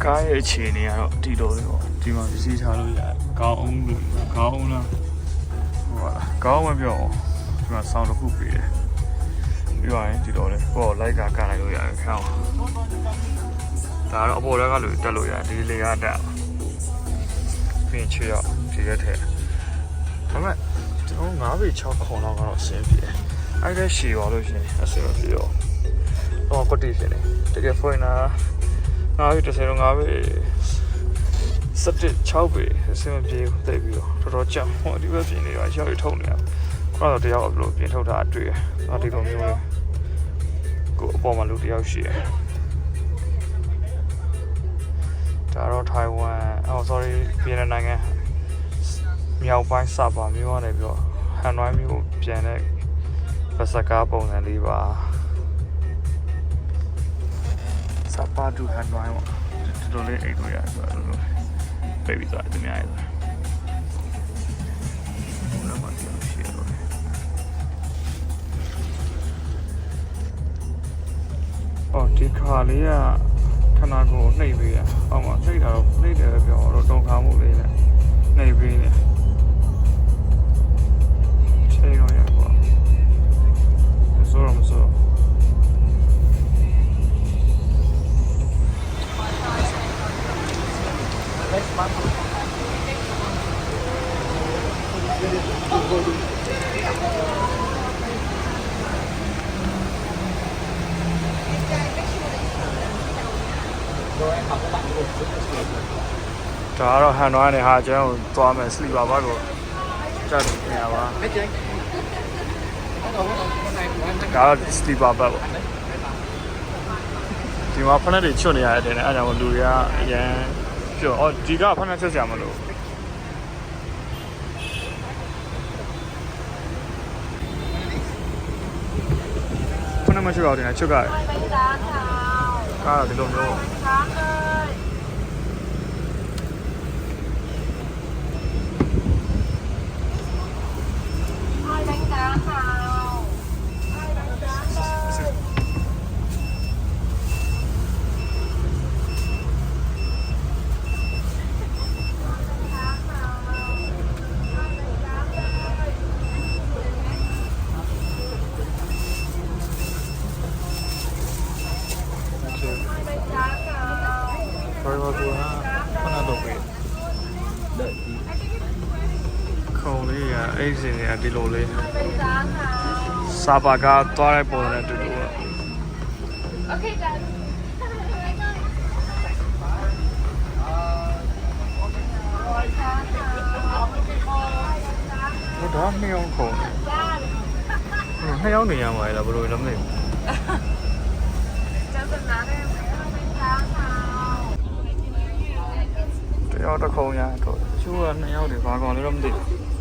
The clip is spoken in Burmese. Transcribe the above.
ကားရဲ့အခြေအနေကတော့ဒီလိုလေးပေါ့ဒီမှာစီးထားလို့ရတယ်ခေါင်းအောင်လို့ခေါင်းအောင်လားဟိုပါလားခေါင်းမပြောအောင်ဒီမှာဆောင်းတစ်ခုပေးတယ်ပြီးသွားရင်ဒီလိုလေးပေါ့လိုက်ကကန်လိုက်လို့ရတယ်ခေါင်းဒါတော့အပေါ်ကလို့တက်လို့ရတယ်ဒီလေကတက်ပြင်ချရဒီရက်ထဲဒါပေမဲ့ကျွန်တော်9ပေ6ခုလောက်ကတော့အဆင်ပြေတယ်အဲ့ဒါရှည်ပါလို့ရှိရင်အဆင်မပြေတော့တော့ကတိဖြစ်နေတကယ်ဖွင့်တာ9ပေ10 5ပေ6ပေအဆင်မပြေဘူးတိတ်ပြီးတော့တော်တော်ကြာဟိုဒီဘက်ပြင်နေရရောက်ရထုတ်နေရခုတော့တရားအပလို့ပြင်ထုတ်တာတွေ့တယ်ဒါဒီလိုမျိုးလေကိုအပေါ်မှာလူတယောက်ရှိတယ်ဒါတော့ထိုင်ဝမ်sorry ဗီယက်နမ်နိုင်ငံမြောက်ပိုင်းစပါမျိုးကနေပြီးတော့ဟန်နွိုင်းမျိုးပြန်တဲ့ဘတ်စကားပုံစံလေးပါစပါတူဟန်နွိုင်းပေါ့ဒီလိုလေးအိတ်လို့ရတယ်ဆိုတော့လိုပြေးပြီးသွားတယ်အများကြီးဆိုတော့ဘာလို့ရှိရတော့အော်ဒီခါလေးကခဏကိုနှိပ်ပေးရအောက်မှာနှိပ်တာတော့နှိပ်တယ်ပဲပြောတော့တုံခါမှုလေးနဲ့နှိပ်ပေးနေချိန်တော့ရပေါ့ဆိုတော့မဆိုဒါကတော့ဟန်နွိုင်းနဲ့ဟာကျန်းကိုသွားမယ်စလီပါဘတ်ကိုကြတ်နေရပါဒါကတော့စလီပါဘတ်ပေါ့ဒီမှာဖက်နဲ့တွေချွတ်နေရတဲ့နဲ့အဲဒါကြောင့်လူတွေကအရန်ပြောအော်ဒီကဖက်နဲ့ချွတ်ကြမလို့ဖက်နဲ့မချွတ်တော့တယ်ချွတ်ကြတယ်ကားတော့ဒီလိုမျိုးခုံလေးကအဲ့ဒီနေရာဒီလိုလေးစာပါကသွားတဲ့ပုံနဲ့တူတူอ่ะ Okay done ဒါနှစ်ယောက်ခုံနှစ်ယောက်နေရမှာလားဘယ်လိုလဲမသိဘူးတယောက်တစ်ခုံရတော့ချိုးကနှစ်ယောက်တွေဘာကောင်လဲတော့မသိဘူး